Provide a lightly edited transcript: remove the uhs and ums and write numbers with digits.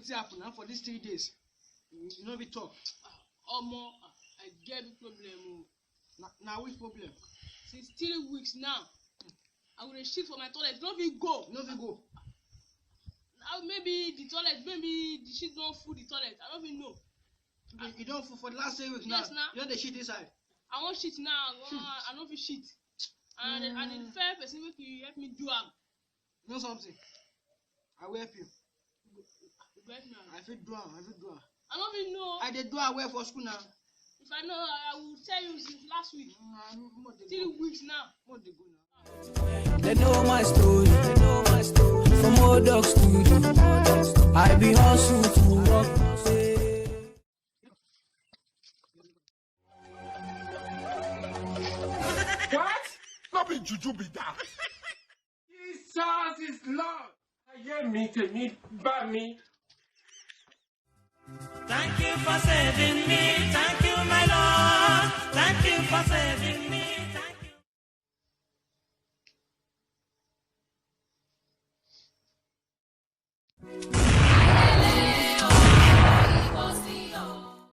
wetin happen now for these 3 days. You no be talk. Omo, I get big problem. Now which problem? Since 3 weeks now, I will shit for my toilet. No fit go. No fit go. Now maybe the toilet, maybe the shit don't full the toilet. I don't even know. You don't for the last 3 weeks yes, now. You know the shit inside. I want shit now. I don't feel shit. And the fair person make you help me do am. You know something? I will help you. Help me. I fit do am. I don't even know. I did do am well for school now. If I know, I will tell you since last week. 3 weeks now. They know my story. From old dogs to you. I be hustle to work. What? Not be juju be that. Jesus is Lord. I hear me to me, by me. Thank you for saving